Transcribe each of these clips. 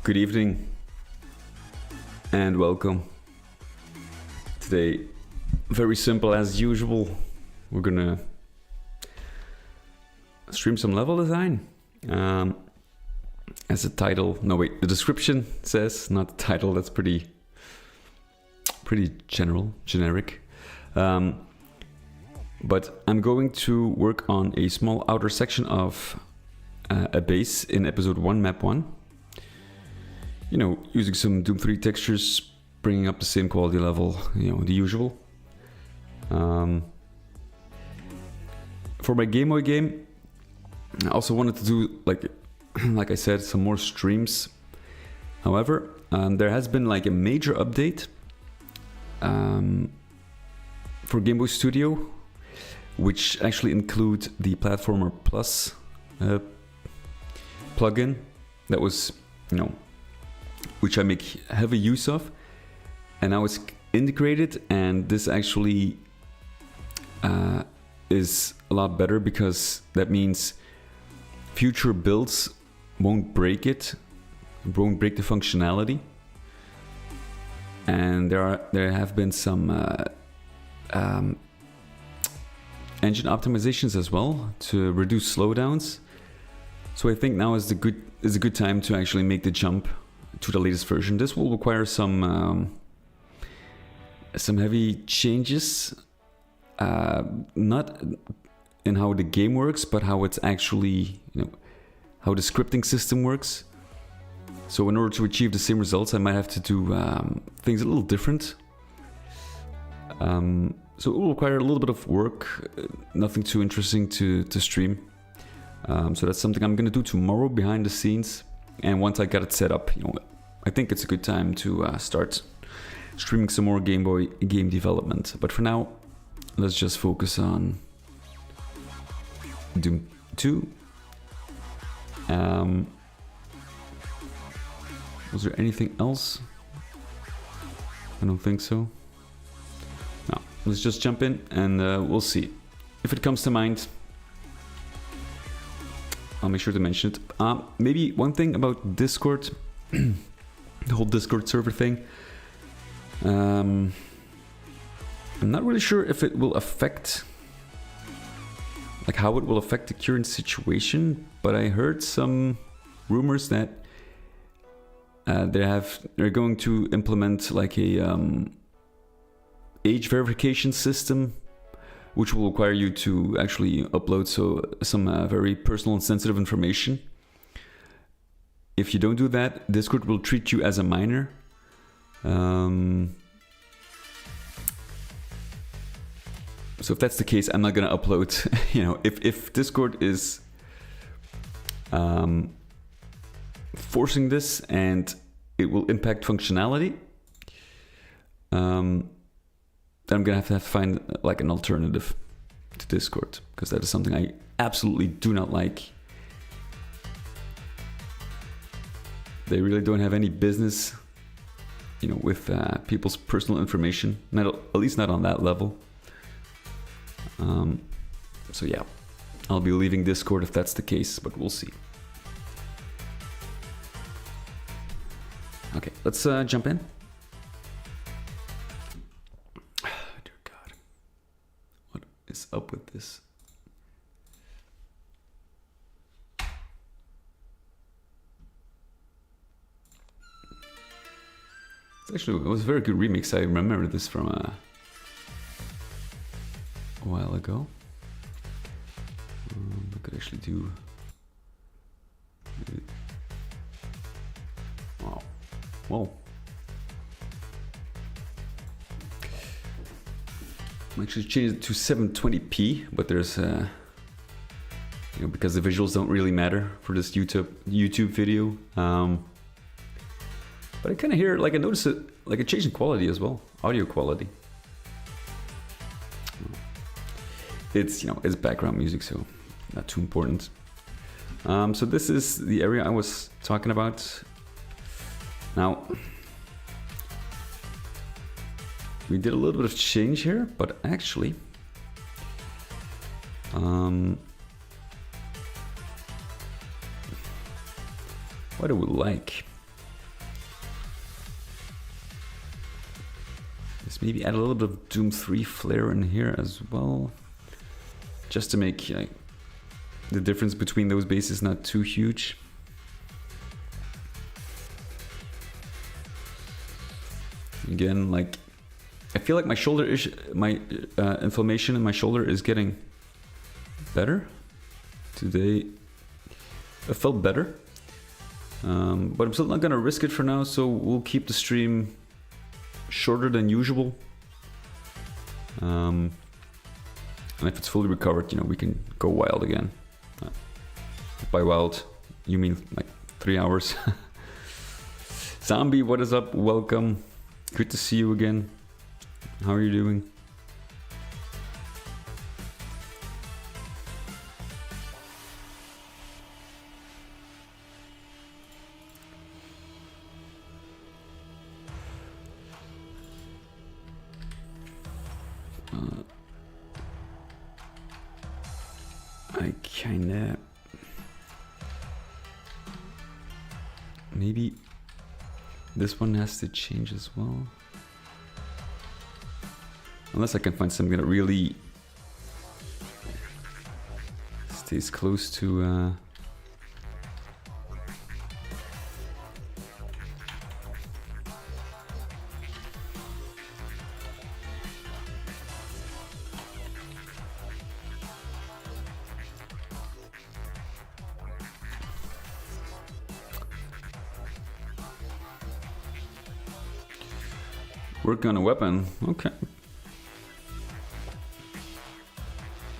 Good evening and welcome. Today, very simple as usual, we're gonna stream some level design. As the title, the description says, not the title, that's pretty generic. But I'm going to work on a small outer section of a base in episode 1, map 1. You know, using some Doom 3 textures, bringing up the same quality level, the usual. For my Game Boy game, I also wanted to do, like I said, some more streams. However, there has been a major update for Game Boy Studio, which actually include the Platformer Plus plugin that was, which I make heavy use of, and now it's integrated, and this actually is a lot better because that means future builds won't break the functionality. And there have been some engine optimizations as well to reduce slowdowns. So I think now is a good time to actually make the jump to the latest version. This will require some heavy changes, not in how the game works, but how it's actually, how the scripting system works. So in order to achieve the same results, I might have to do things a little different. So it will require a little bit of work, nothing too interesting to stream. So that's something I'm gonna do tomorrow behind the scenes. And once I got it set up, I think it's a good time to start streaming some more Game Boy game development. But for now, let's just focus on Doom 2. Was there anything else? I don't think so. No, let's just jump in and we'll see. If it comes to mind, I'll make sure to mention it. Maybe one thing about Discord, the whole Discord server thing. I'm not really sure if it will affect, how it will affect the current situation, but I heard some rumors that they're going to implement a age verification system, which will require you to actually upload some very personal and sensitive information. If you don't do that, Discord will treat you as a minor. So if that's the case, I'm not gonna upload. If Discord is forcing this and it will impact functionality, then I'm gonna have to find an alternative to Discord, because that is something I absolutely do not like. They really don't have any business, with people's personal information. At least not on that level. So yeah, I'll be leaving Discord if that's the case, but we'll see. Okay, let's jump in. Dear God, what is up with this? Actually, it was a very good remix. I remember this from a while ago. I could actually do. Wow! Whoa! I'm actually changed it to 720p, but there's because the visuals don't really matter for this YouTube video. But I kind of hear, like I notice it, like a change in quality as well, audio quality. It's, it's background music, so not too important. So this is the area I was talking about. Now, we did a little bit of change here, but actually, what do we like? Let's maybe add a little bit of Doom 3 flair in here as well, just to make the difference between those bases not too huge. Again, like I feel like my shoulder inflammation in my shoulder is getting better today. It felt better, but I'm still not gonna risk it for now. So we'll keep the stream shorter than usual. And if it's fully recovered, we can go wild again. By wild, you mean like 3 hours. Zombie, what is up? Welcome. Good to see you again. How are you doing? I kinda... Maybe this one has to change as well. Unless I can find something that really stays close to... Work on a weapon, okay.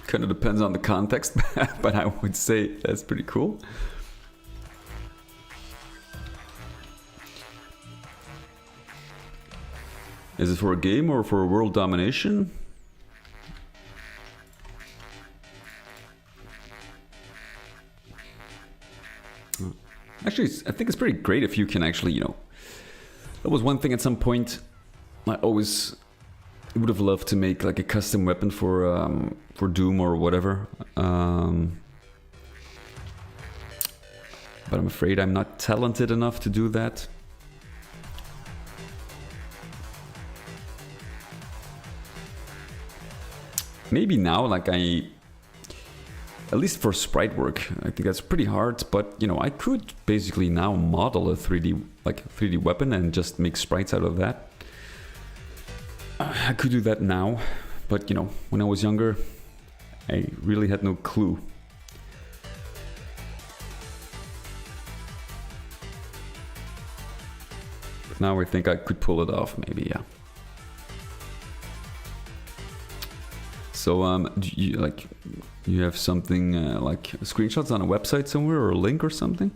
Kind of depends on the context, but I would say that's pretty cool. Is it for a game or for world domination? Actually, I think it's pretty great if you can actually, that was one thing at some point I always would have loved to make like a custom weapon for Doom or whatever. But I'm afraid I'm not talented enough to do that. Maybe now, like at least for sprite work, I think that's pretty hard, but I could basically now model a 3D weapon and just make sprites out of that. I could do that now, but when I was younger, I really had no clue. But now I think I could pull it off, maybe, yeah. So, do you have something like screenshots on a website somewhere or a link or something?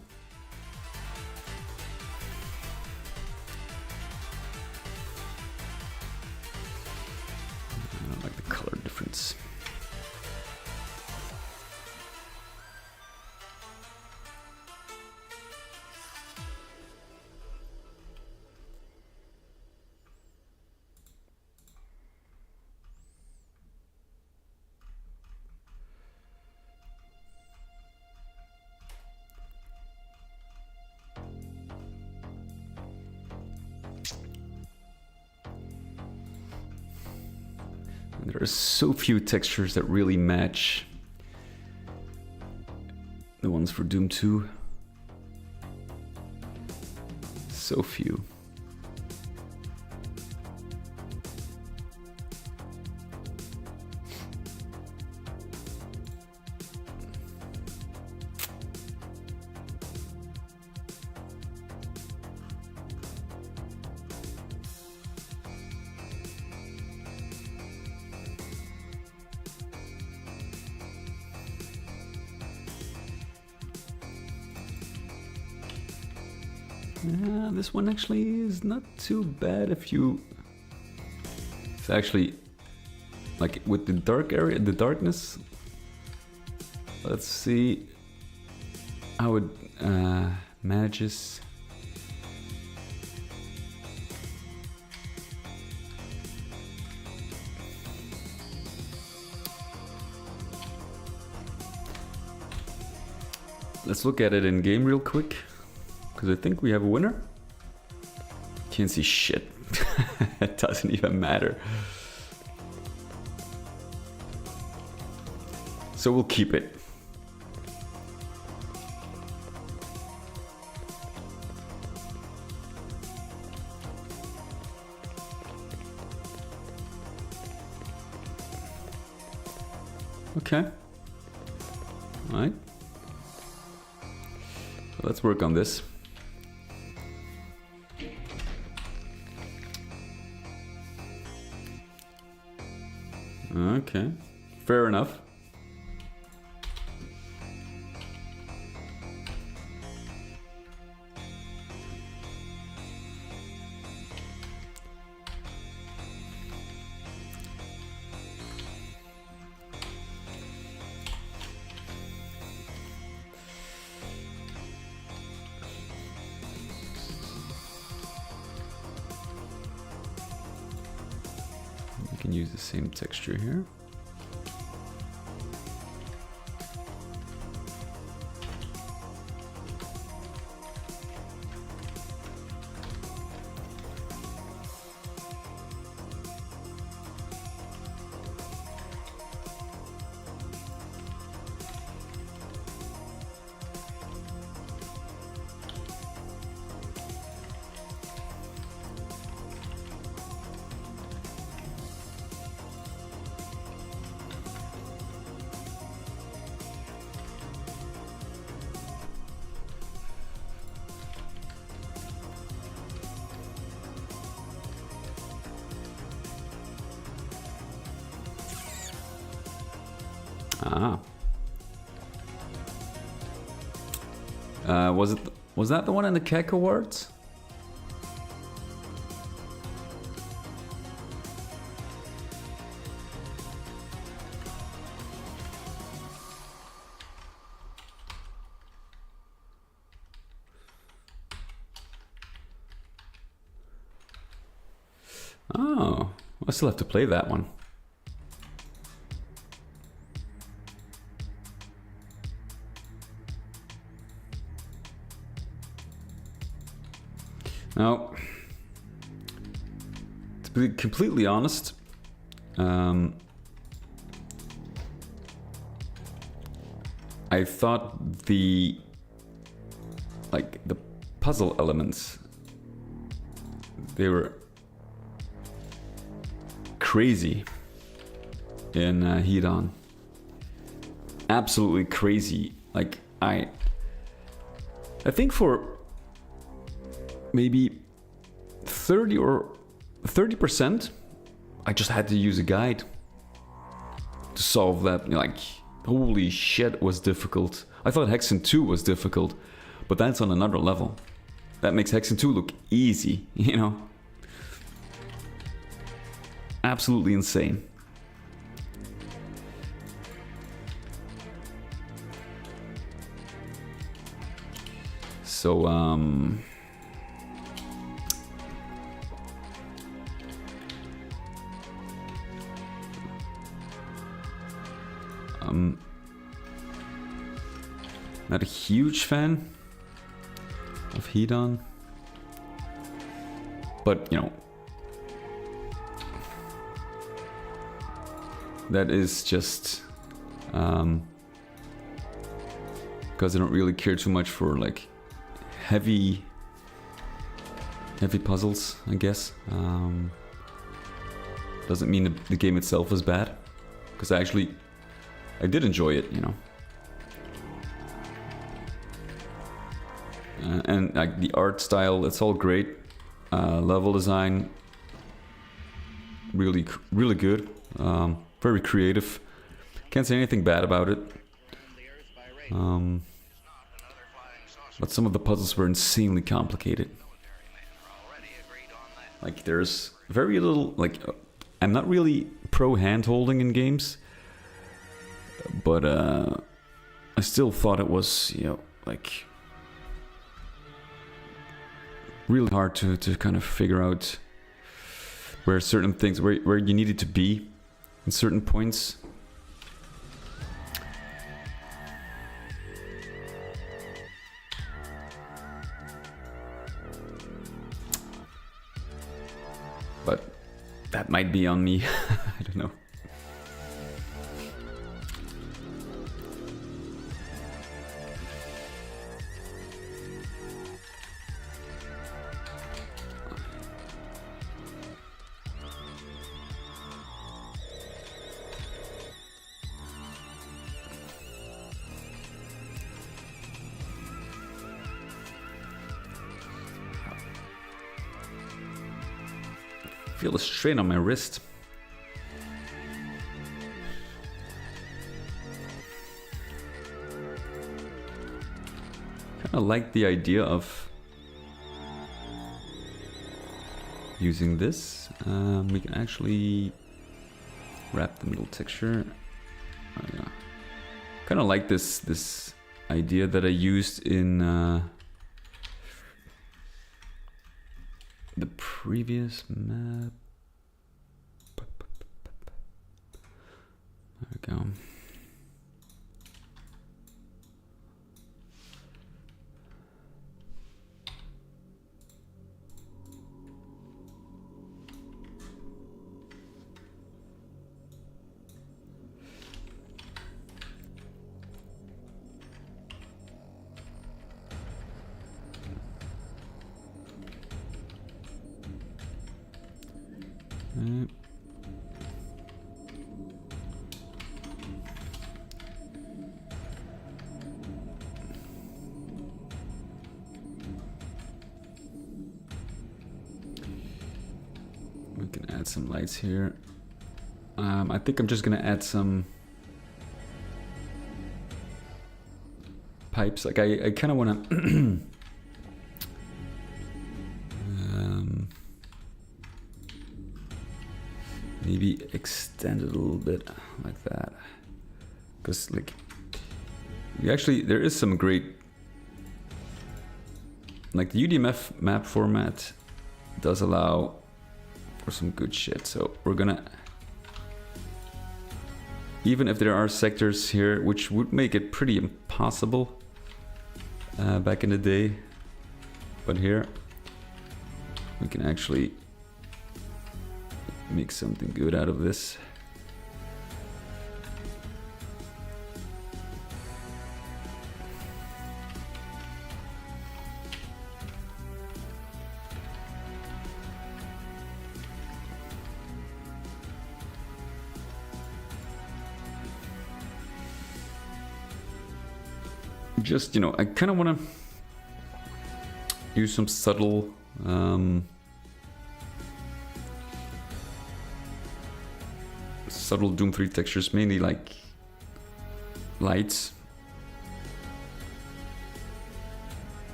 There are so few textures that really match the ones for Doom 2. So few. Yeah, this one actually is not too bad if you... It's actually like with the dark area, the darkness. Let's see how it manages. Let's look at it in game real quick. Because I think we have a winner. Can't see shit. It doesn't even matter. So we'll keep it. Okay. All right. So let's work on this. Okay, fair enough. You can use the same texture here. Ah. Was that the one in the Keck Awards? Oh, I still have to play that one. Now, to be completely honest, I thought the puzzle elements, they were crazy in Heat-On. Absolutely crazy. Like I think for maybe 30%, I just had to use a guide to solve that. Like, holy shit, it was difficult. I thought Hexen 2 was difficult, but that's on another level. That makes Hexen 2 look easy, you know? Absolutely insane. So, not a huge fan of Heat-On, but you know, that is just because I don't really care too much for like heavy puzzles, I guess. Doesn't mean the game itself is bad, because I did enjoy it, you know. And like the art style, it's all great. Level design, really good. Very creative. Can't say anything bad about it. But some of the puzzles were insanely complicated. Like there's very little, like I'm not really pro hand-holding in games, but I still thought it was, you know, like really hard to kind of figure out where certain things, where you needed to be in certain points. But that might be on me. I don't know. Feel a strain on my wrist. Kind of like the idea of using this. We can actually wrap the middle texture. Oh, yeah. Kind of like this idea that I used in the previous map. There we go. We can add some lights here. I think I'm just gonna add some pipes. Like I kind of want to maybe extend it a little bit like that, because like there is some great, like the UDMF map format does allow for some good shit. So we're gonna, even if there are sectors here which would make it pretty impossible back in the day, but here we can actually make something good out of this. Just, you know, I kind of want to use some subtle Doom 3 textures, mainly like lights.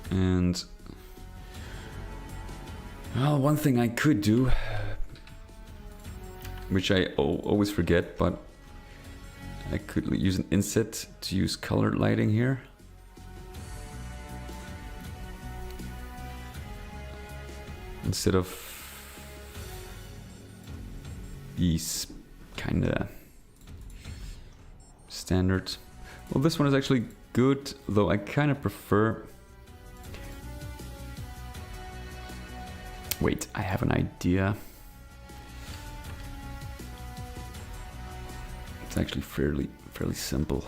And well, one thing I could do, which I always forget, but I could use an inset to use colored lighting here. Instead of these kind of standard. Well, this one is actually good, though I kind of prefer... Wait, I have an idea. It's actually fairly simple.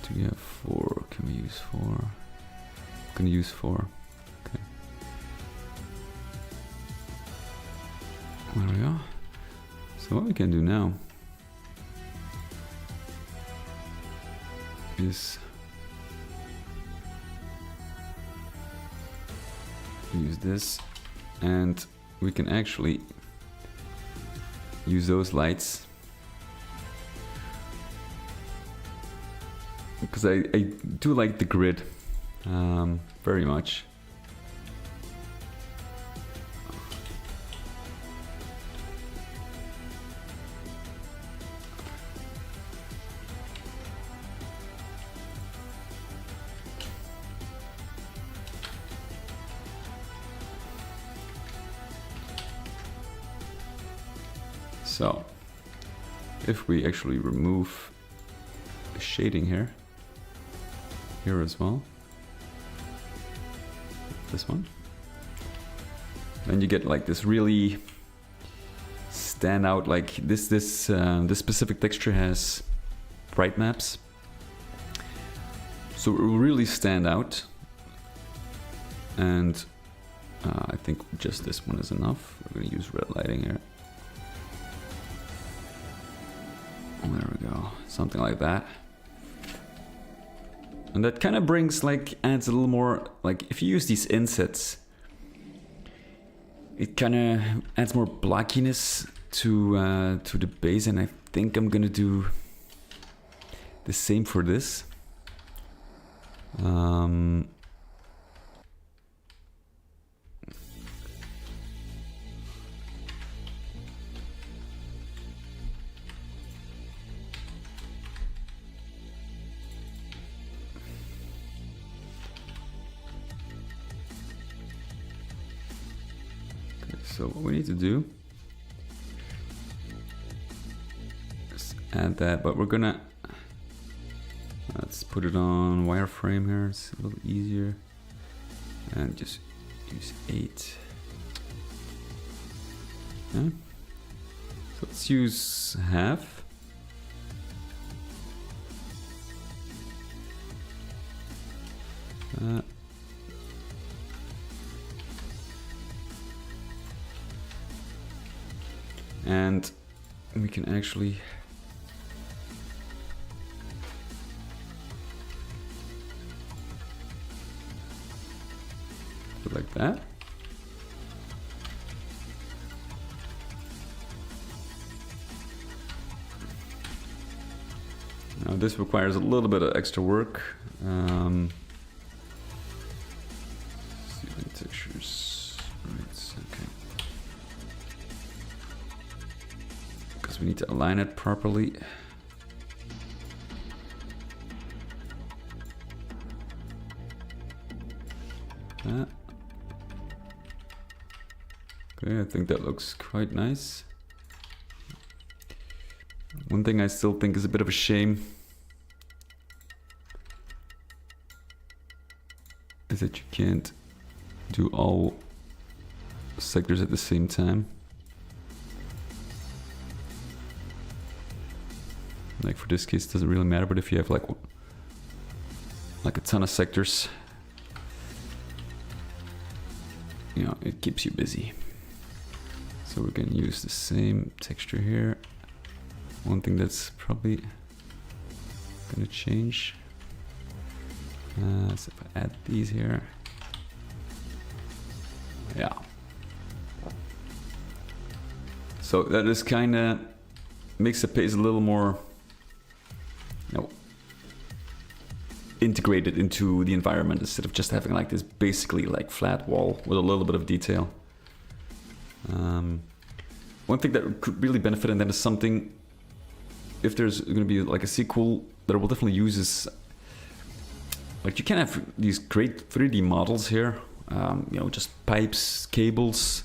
Do we have 4? Can we use 4? I'm gonna use 4. Okay. There we go. So what we can do now is use this, and we can actually use those lights, because I do like the grid very much. So, if we actually remove the shading here as well, this one, then you get like this really stand out, like this specific texture has bright maps, so it will really stand out. And I think just this one is enough. We're going to use red lighting here. There we go, something like that. And that kind of brings, like, adds a little more, like, if you use these insets, it kind of adds more blockiness to the base, and I think I'm gonna do the same for this. So what we need to do is add that, but we're gonna, let's put it on wireframe here, it's a little easier, and just use 8. Okay. So let's use half. And we can actually do it like that. Now this requires a little bit of extra work. Textures, right, okay. Because we need to align it properly. That. Okay, I think that looks quite nice. One thing I still think is a bit of a shame is that you can't do all sectors at the same time. Like for this case, it doesn't really matter, but if you have like a ton of sectors, you know, it keeps you busy. So we're gonna use the same texture here. One thing that's probably gonna change. So if I add these here, yeah. So that is kind of makes the pace a little more, you know, integrated into the environment instead of just having like this basically like flat wall with a little bit of detail. One thing that could really benefit, and that is something, if there's going to be like a sequel that will definitely use, is like you can have these great 3D models here, you know, just pipes, cables,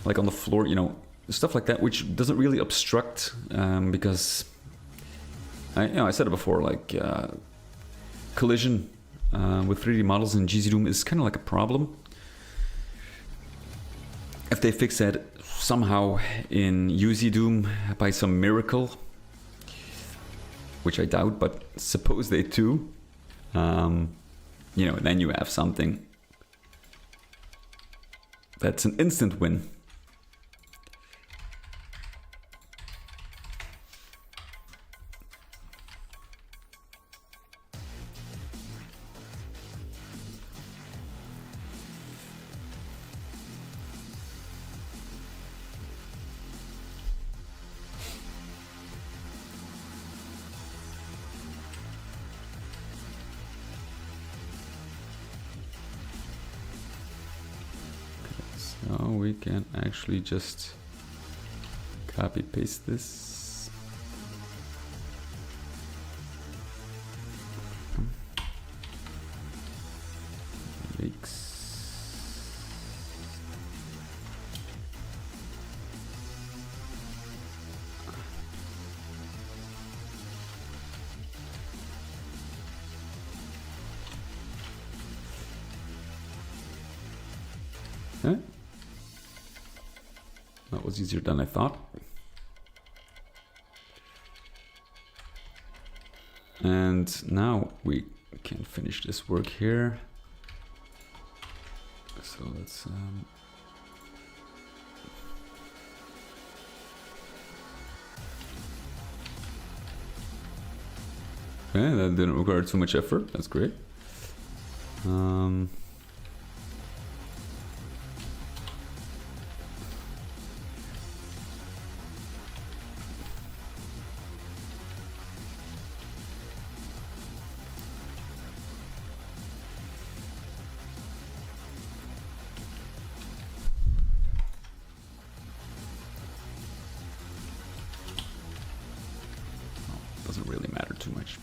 like on the floor, you know, stuff like that, which doesn't really obstruct, because I said it before, like collision with 3D models in GZDoom is kind of like a problem. if they fix that somehow in UZ Doom by some miracle, which I doubt, but suppose they do, you know, then you have something that's an instant win. So we can actually just copy paste this. Yikes. Okay. That was easier than I thought. And now we can finish this work here. So let's okay, that didn't require too much effort. That's great. Doesn't really matter too much.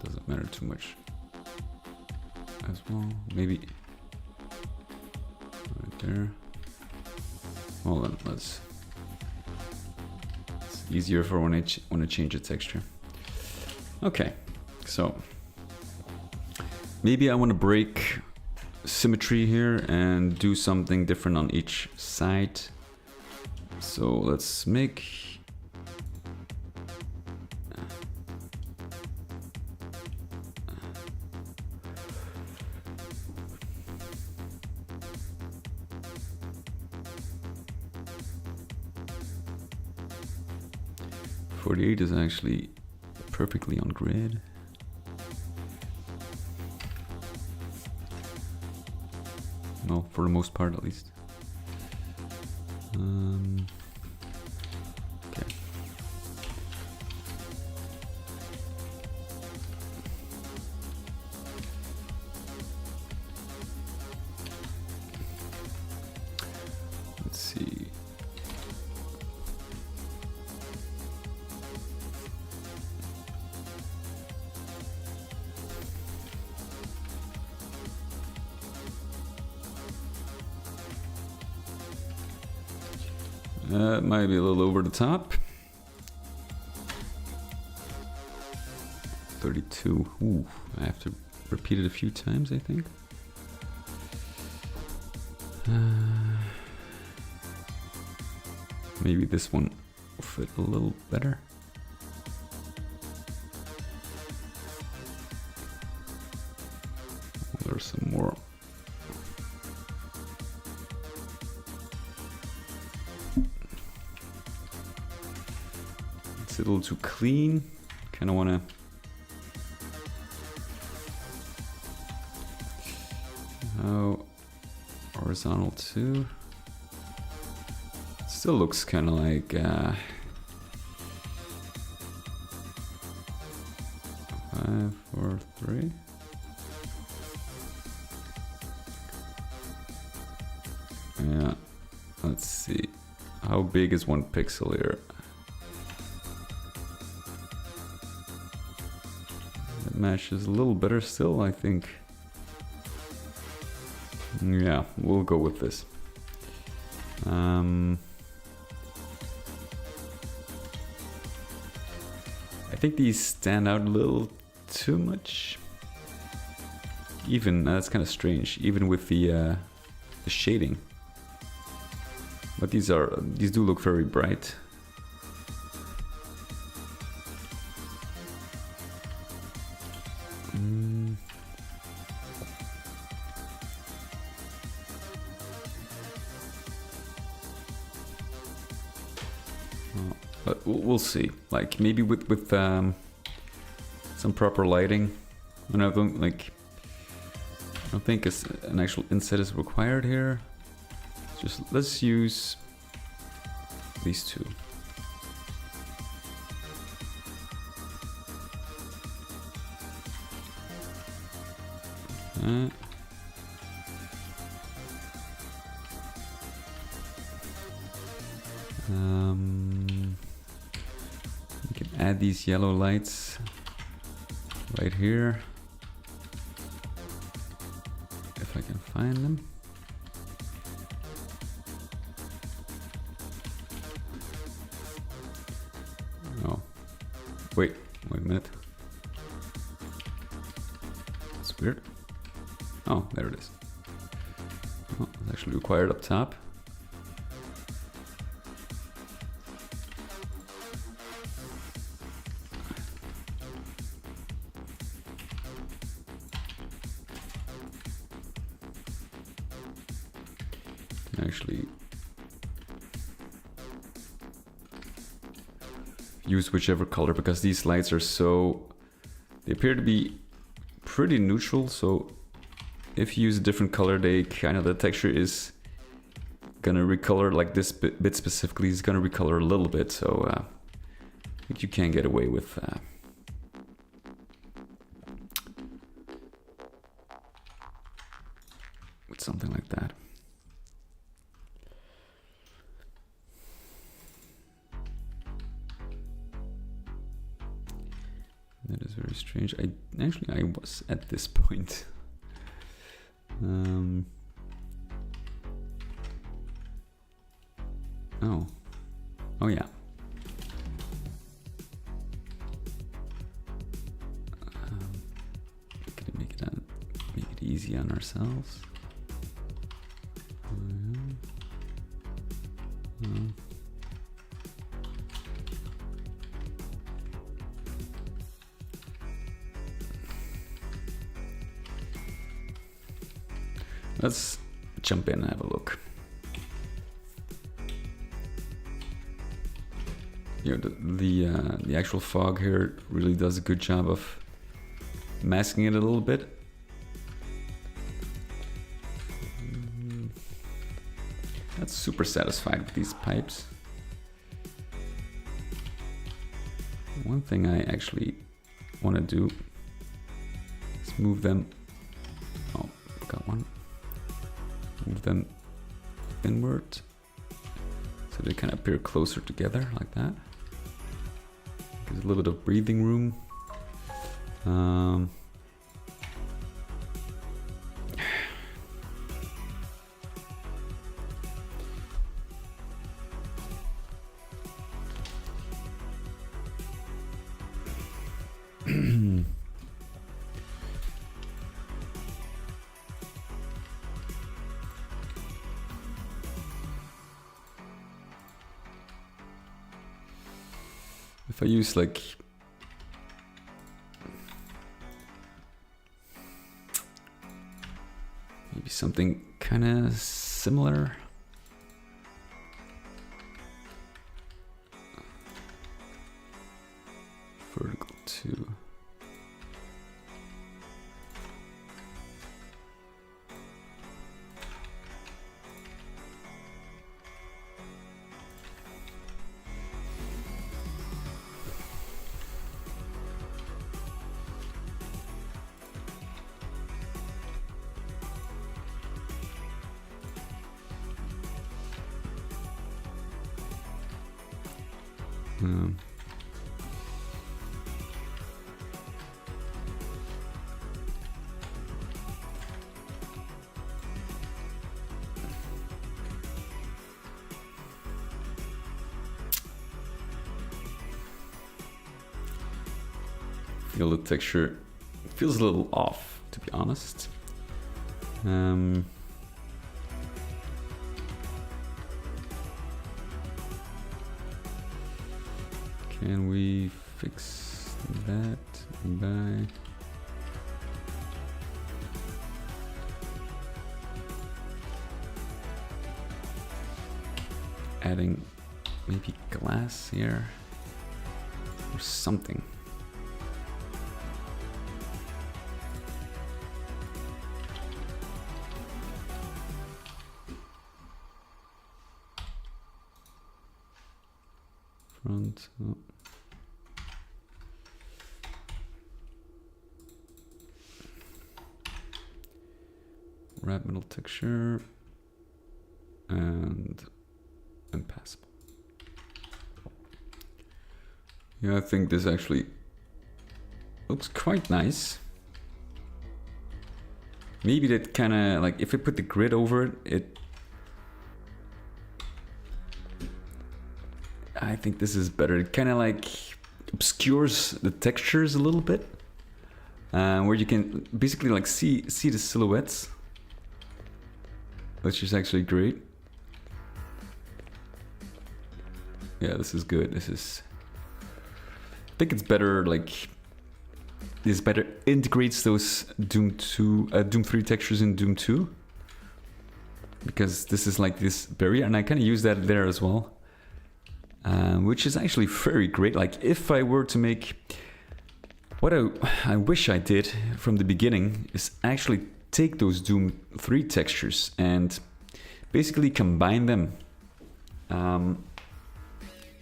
Doesn't matter too much as well. Maybe right there. Hold on, let's. Easier for when I want to change the texture. Okay, so maybe I want to break symmetry here and do something different on each side. So let's make .48 is actually perfectly on grid. Well, for the most part at least. Okay. Let's see. Might be a little over the top. 32. Ooh, I have to repeat it a few times, I think. Maybe this one will fit a little better. There's some more. It's a little too clean. Kind of want to. Oh, horizontal too. Still looks kind of like 5, 4, 3. Yeah, let's see. How big is 1 pixel here? That matches a little better still, I think. Yeah, we'll go with this. I think these stand out a little too much. Even that's kind of strange, even with the shading. But these do look very bright. But we'll see. Like maybe with some proper lighting. And I don't think an actual inset is required here. Just let's use these two. We can add these yellow lights right here. If I can find them. Oh, wait a minute. That's weird. Oh, there it is. Oh, it's actually required up top. Actually use whichever color, because these lights are they appear to be pretty neutral, so if you use a different color, the texture is gonna recolor, like this bit specifically is gonna recolor a little bit, so I think you can get away with something like that. That is very strange. I was at this point. Oh yeah. Can make it easy on ourselves. Let's jump in and have a look. You know, the actual fog here really does a good job of masking it a little bit. Not super satisfied with these pipes. One thing I actually want to do is move them. Oh, got one. Move them inward so they kind of appear closer together like that. Gives a little bit of breathing room. If I use like maybe something kind of similar. Vertical 2. feel the texture feels a little off, to be honest. Can we fix that by... adding maybe glass here or something. Front. Oh. Wrap metal texture and impassable. Yeah, I think this actually looks quite nice. Maybe that kind of like if I put the grid over it, I think this is better. It kind of like obscures the textures a little bit, where you can basically like see the silhouettes, which is actually great. Yeah, this is good. This is, I think it's better. Like this better integrates those Doom 3 textures in Doom 2, because this is like this barrier, and I kind of use that there as well. Which is actually very great. Like if I were to make what I wish I did from the beginning is actually take those Doom 3 textures and basically combine them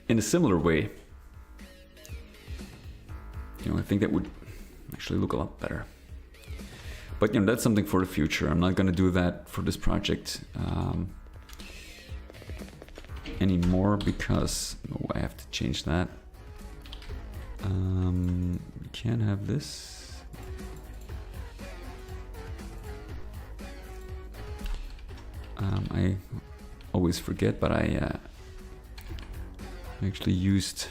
in a similar way. You know, I think that would actually look a lot better. But you know, that's something for the future. I'm not gonna do that for this project anymore, because I have to change that. We can have this. I always forget, but I actually used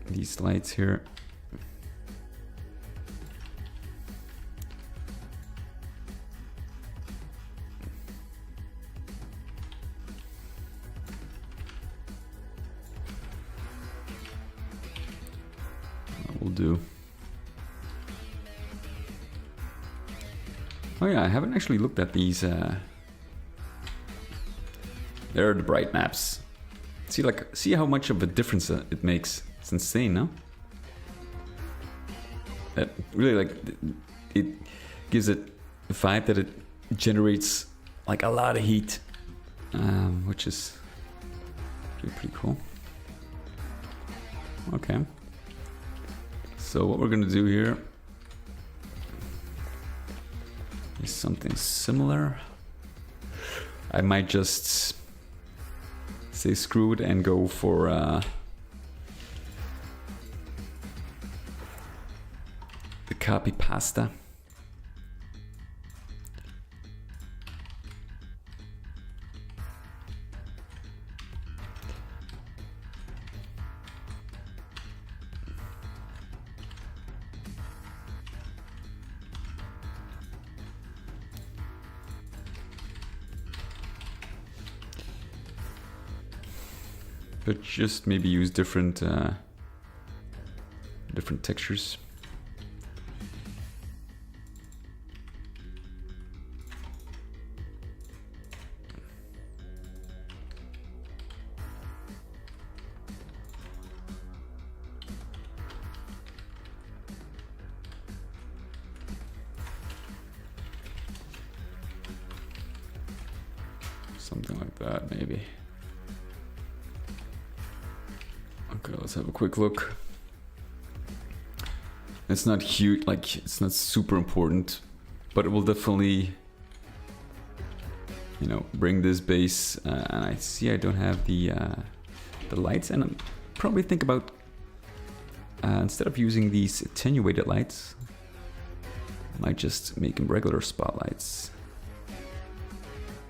these lights here. Will do. Oh yeah, I haven't actually looked at these. There are the bright maps. See how much of a difference it makes. It's insane, no? That really like it gives it the vibe that it generates like a lot of heat, which is pretty cool. Okay. So what we're gonna do here is something similar. I might just say screw it and go for the copy pasta. But just maybe use different textures. Something like that, maybe. Okay, let's have a quick look. It's not huge, like it's not super important, but it will definitely, you know, bring this base. And I see I don't have the lights, and I'm probably think about instead of using these attenuated lights, I might just make them regular spotlights.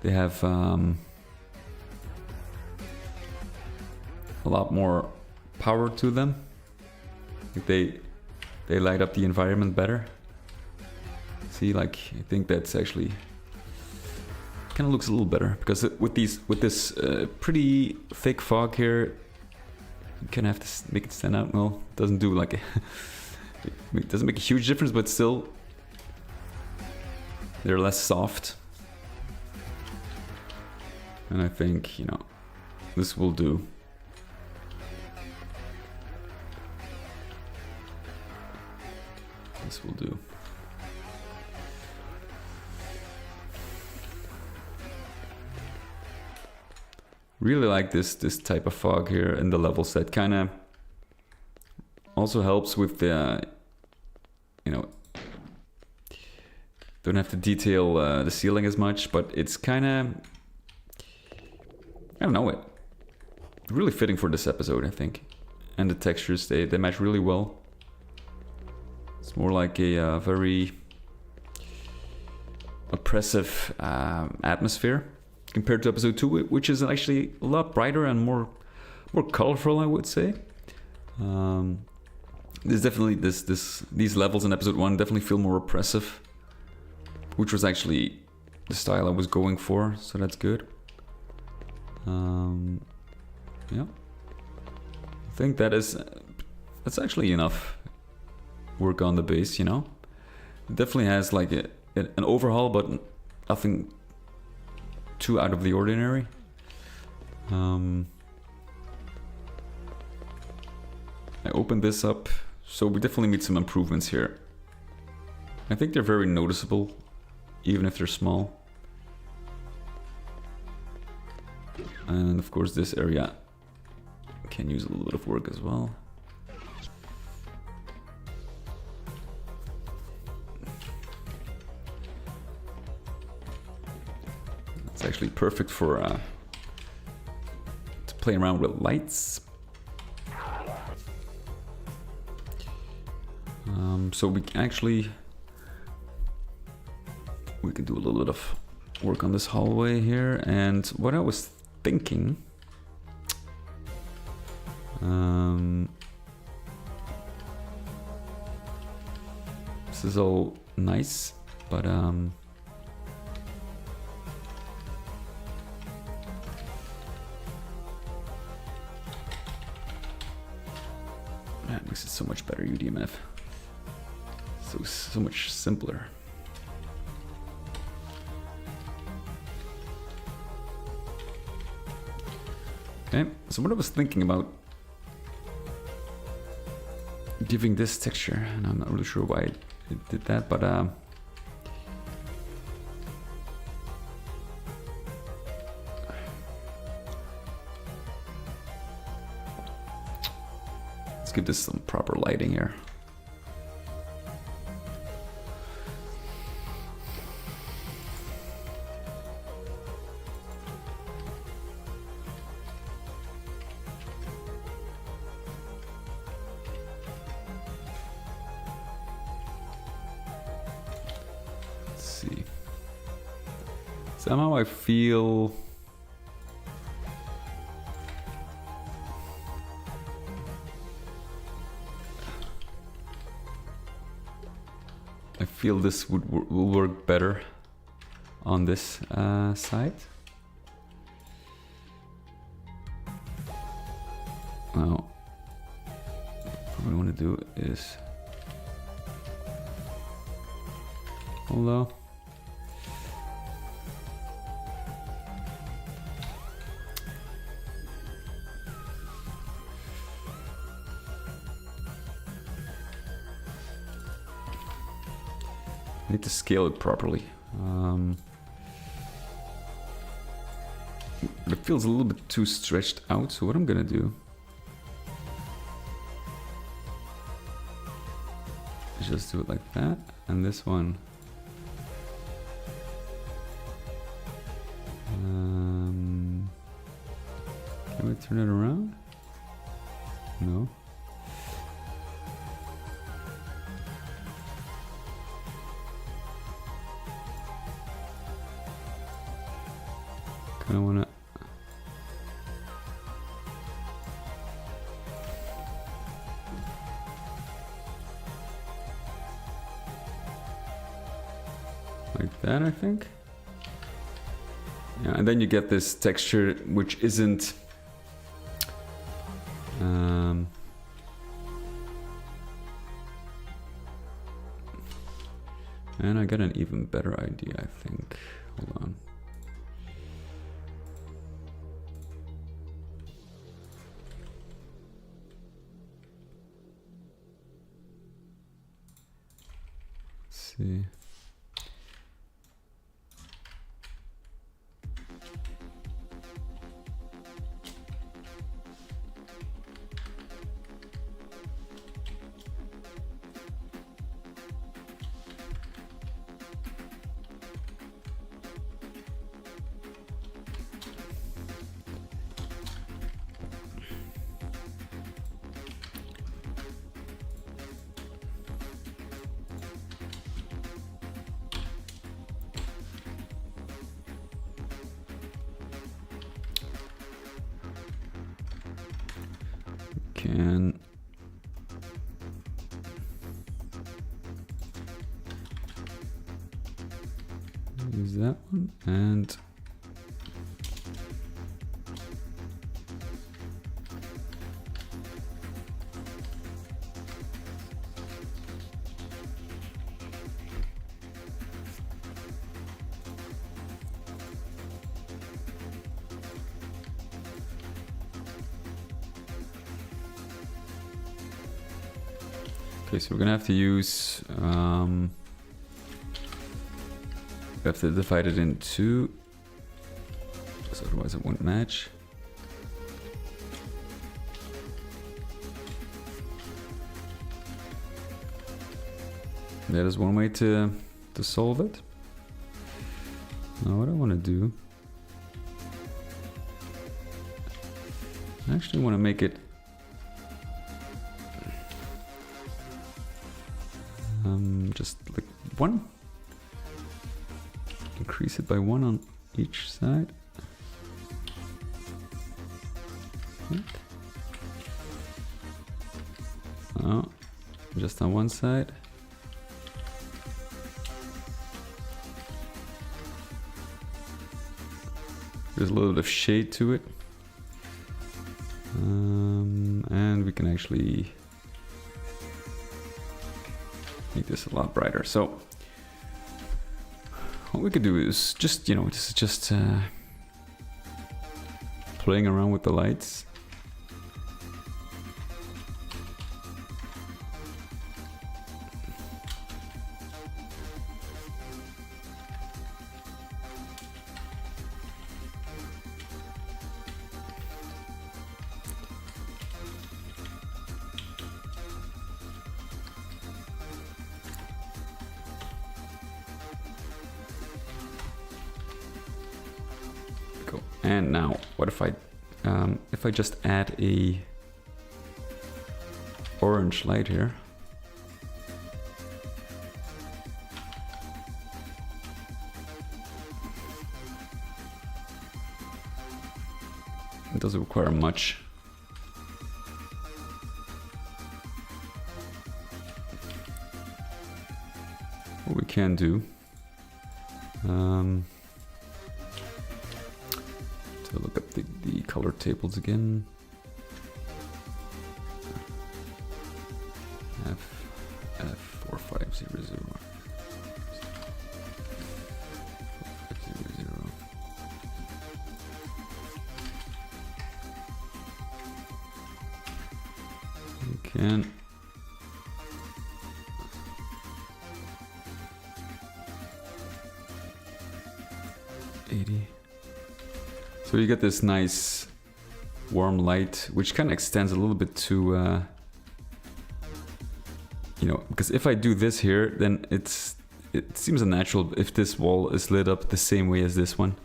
They have a lot more power to them. They light up the environment better. See, like, I think that's actually kind of looks a little better, because with this pretty thick fog here, you kind of have to make it stand out. Well, it doesn't do like it doesn't make a huge difference, but still, they're less soft. And I think, you know, this will do. This will do. Really like this type of fog here in the level set. Kind of also helps with the, you know, don't have to detail the ceiling as much, but it's kind of, I don't know, it really fitting for this episode, I think. And the textures, they match really well. It's more like a very oppressive atmosphere compared to episode 2, which is actually a lot brighter and more colorful, I would say. There's definitely these levels in episode 1 definitely feel more oppressive, which was actually the style I was going for, so that's good. Yeah, I think that's actually enough work on the base, you know. It definitely has like an overhaul, but nothing too out of the ordinary. I opened this up, so we definitely made some improvements here. I think they're very noticeable, even if they're small. And of course this area can use a little bit of work as well. It's actually perfect for to play around with lights. So we can do a little bit of work on this hallway here. And what I was thinking, this is all nice, but that makes it so much better, UDMF. So much simpler. Okay, so what I was thinking about giving this texture, and I'm not really sure why it did that, but let's give this some proper lighting here. Somehow I feel this will work better on this side. Now, what I want to do is, hello. I need to scale it properly. It feels a little bit too stretched out, so what I'm gonna do is just do it like that, and this one can we turn it around? No. I wanna. like that, I think. Yeah, and then you get this texture which isn't and I got an even better idea, I think. Hold on. Let's see. Can use that one and okay, so we're gonna have to use we have to divide it in two, because otherwise it won't match. That is one way to solve it. Now what I want to do, I actually want to make it just like one. Increase it by one on each side. Oh, just on one side. There's a little bit of shade to it. And we can actually make this a lot brighter. So what we could do is just, you know, this is just playing around with the lights. Cool. And now, what if I just add a orange light here? It doesn't require much. What we can do, to look up the color tables again. F4500. We can So you get this nice warm light, which kind of extends a little bit to, you know, because if I do this here, then it seems unnatural if this wall is lit up the same way as this one.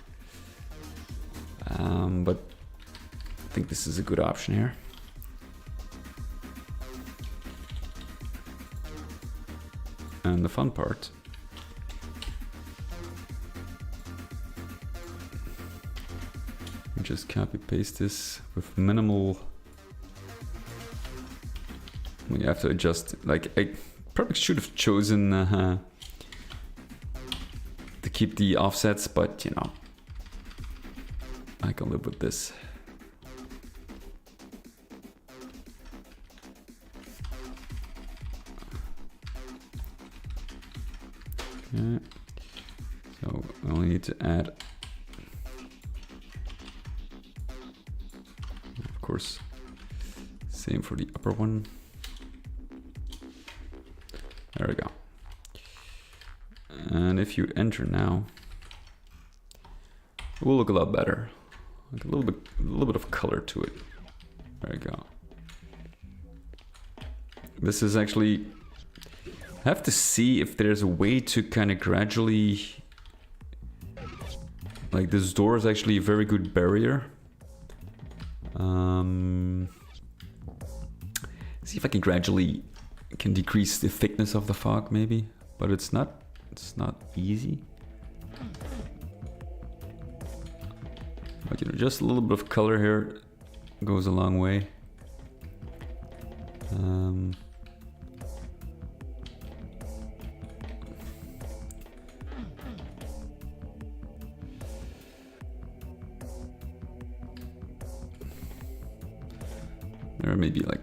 But I think this is a good option here. And the fun part, just copy paste this with minimal. We have to adjust, like I probably should have chosen keep the offsets, but you know, I can live with this. Okay. So I only need to add, of course, same for the upper one. There we go. And if you enter now, it will look a lot better. Like a little bit of color to it. There you go. This is actually, I have to see if there's a way to kind of gradually, like this door is actually a very good barrier. See if I can gradually decrease the thickness of the fog maybe, but it's not easy. But you know, just a little bit of color here goes a long way.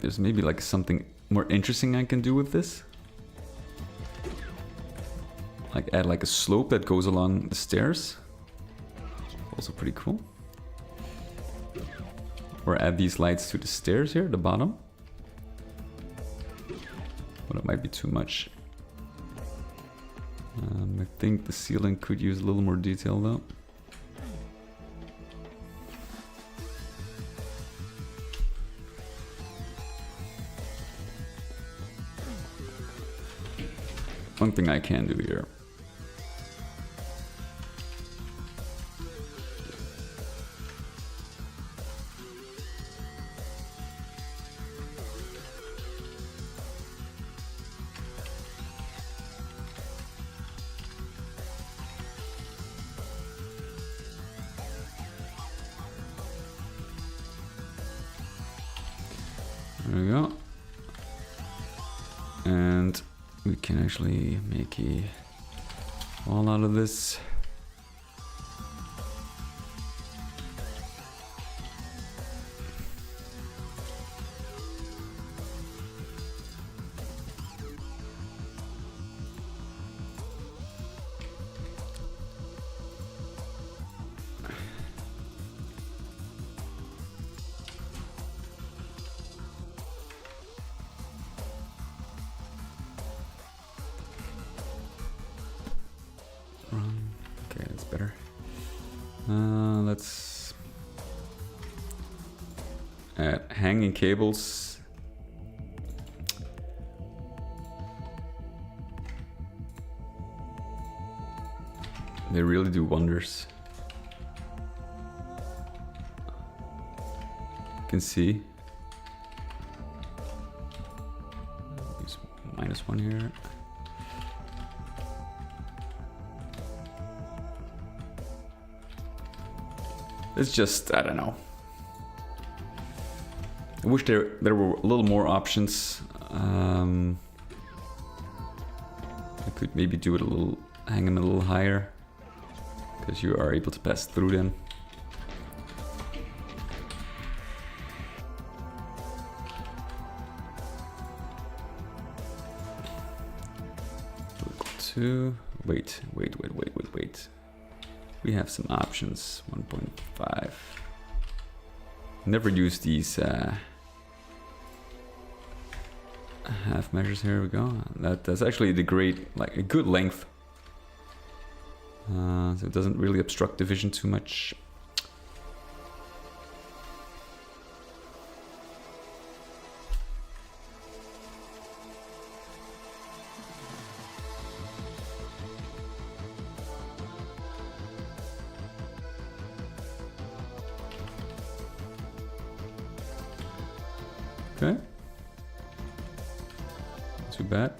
There's maybe like something more interesting I can do with this. Like add like a slope that goes along the stairs. Also pretty cool. Or add these lights to the stairs here, the bottom. But it might be too much. I think the ceiling could use a little more detail though. One thing I can do here. There we go. And we can actually make a wall out of this. Okay, that's better. Let's add hanging cables. They really do wonders. You can see. Use -1 here. It's just, I don't know. I wish there were a little more options. I could maybe do it a little, hang them a little higher, because you are able to pass through them. Wait. We have some options. 1.5. Never use these half measures. Here we go. That's actually the great, like a good length. So it doesn't really obstruct the vision too much. Okay. Not too bad.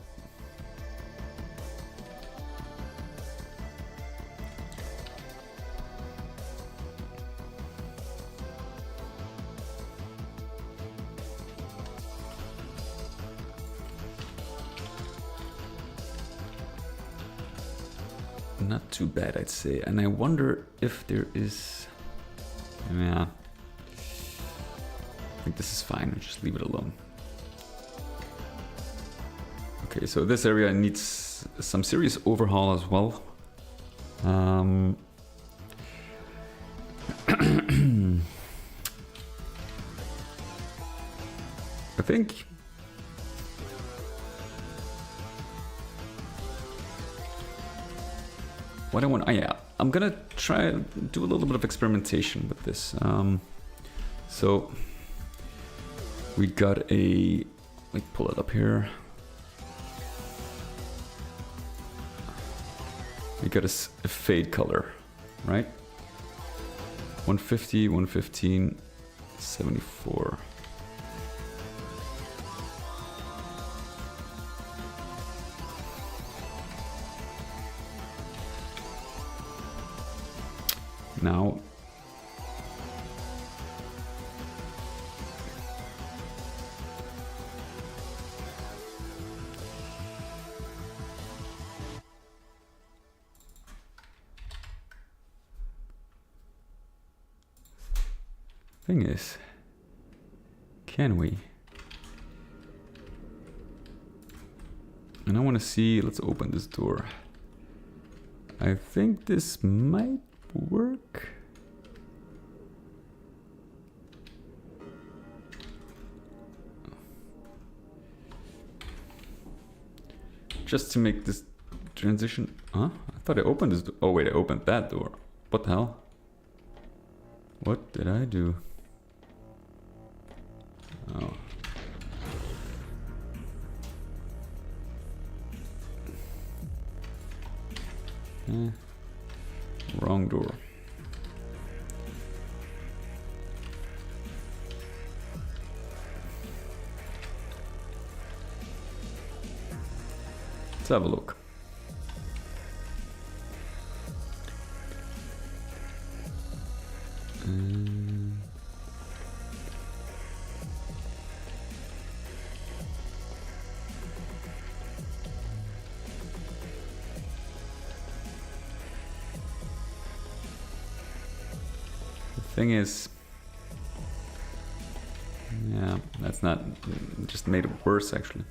not too bad, I'd say. And I wonder if there is... Yeah. I think this is fine. I'll just leave it alone. Okay, so this area needs some serious overhaul as well. I think... What I want... Oh yeah, I'm gonna try do a little bit of experimentation with this. So... We got a... Let me pull it up here. We got a fade color, right? 150, 115, 74. Now, thing is, can we? And I want to see, let's open this door. I think this might work. Just to make this transition. Huh? I thought I opened this door. Oh wait, I opened that door. What the hell? What did I do? Oh. Wrong door. Let's have a look. Thing is, yeah, that's not, just made it worse actually.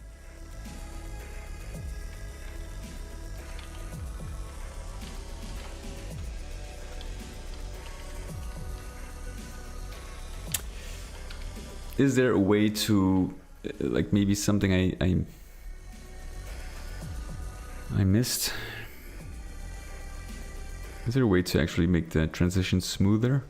Is there a way to, like maybe something I missed? Is there a way to actually make the transition smoother?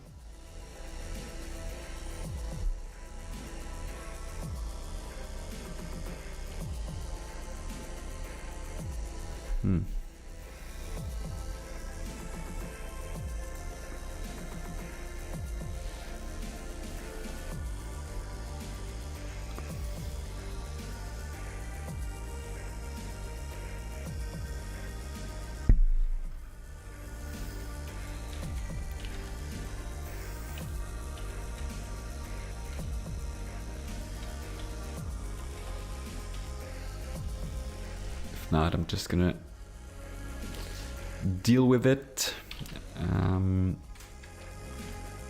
Not, I'm just gonna deal with it.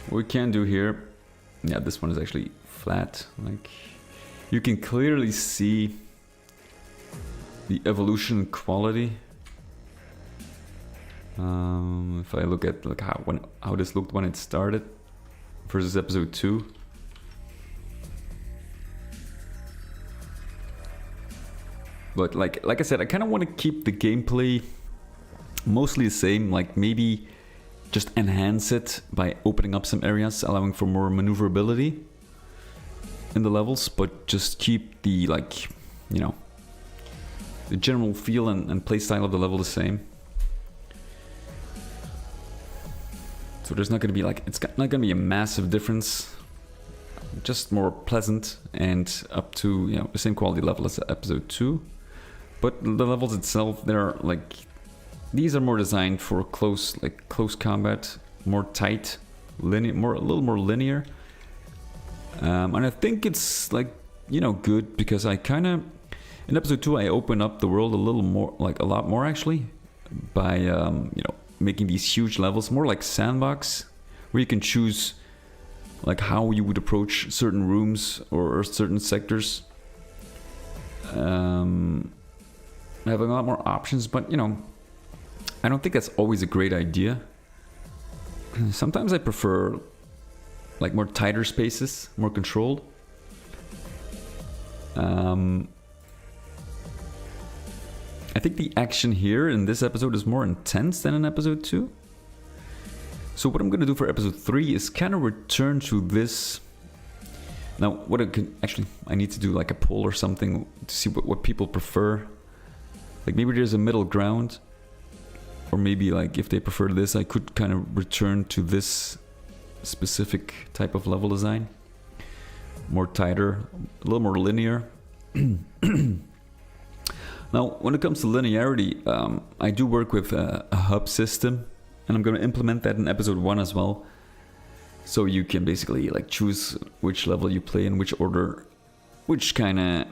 What we can do here, yeah, this one is actually flat. Like, you can clearly see the evolution quality. If I look at like how this looked when it started versus episode 2. But like I said, I kind of want to keep the gameplay mostly the same, like maybe just enhance it by opening up some areas, allowing for more maneuverability in the levels, but just keep the, like, you know, the general feel and play style of the level the same. So there's not going to be like, it's not going to be a massive difference, just more pleasant and up to, you know, the same quality level as episode 2. But the levels itself, they're like, these are more designed for close combat, more tight, linear, a little more linear. And I think it's like, you know, good because I kind of, in episode 2 I open up the world a little more, like a lot more actually. by making these huge levels, more like sandbox, where you can choose like how you would approach certain rooms or certain sectors. Having a lot more options, but I don't think that's always a great idea. Sometimes I prefer like more tighter spaces, more controlled. I think the action here in this episode is more intense than in episode 2. So what I'm gonna do for episode 3 is kind of return to this. Now, what I need to do like a poll or something to see what people prefer. Like maybe there's a middle ground, or maybe like if they prefer this, I could kind of return to this specific type of level design. More tighter, a little more linear. Now, when it comes to linearity, I do work with a hub system, and I'm going to implement that in episode 1 as well. So you can basically like choose which level you play in which order, which kind of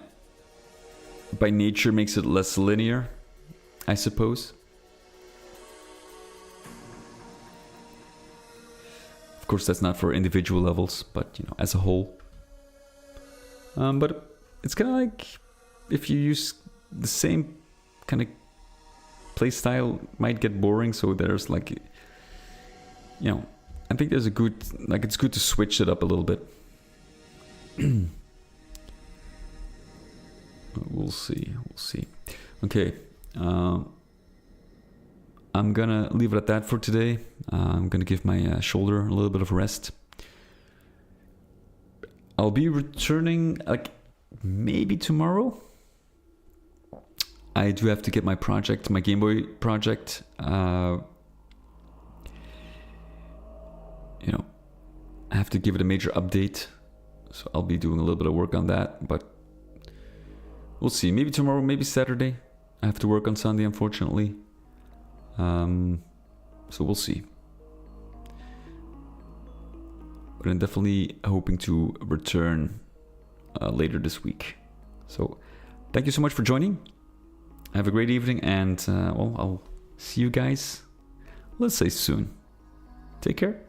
by nature makes it less linear, I suppose. Of course, that's not for individual levels, but as a whole. But it's kind of like if you use the same kind of play style, might get boring. So there's like, I think there's a good, like it's good to switch it up a little bit. We'll see. Okay. I'm gonna leave it at that for today. I'm gonna give my shoulder a little bit of rest. I'll be returning like maybe tomorrow. I do have to get my Game Boy project. I have to give it a major update. So I'll be doing a little bit of work on that, but we'll see. Maybe tomorrow, maybe Saturday. I have to work on Sunday, unfortunately. So we'll see. But I'm definitely hoping to return later this week. So thank you so much for joining. Have a great evening, and I'll see you guys, let's say soon. Take care.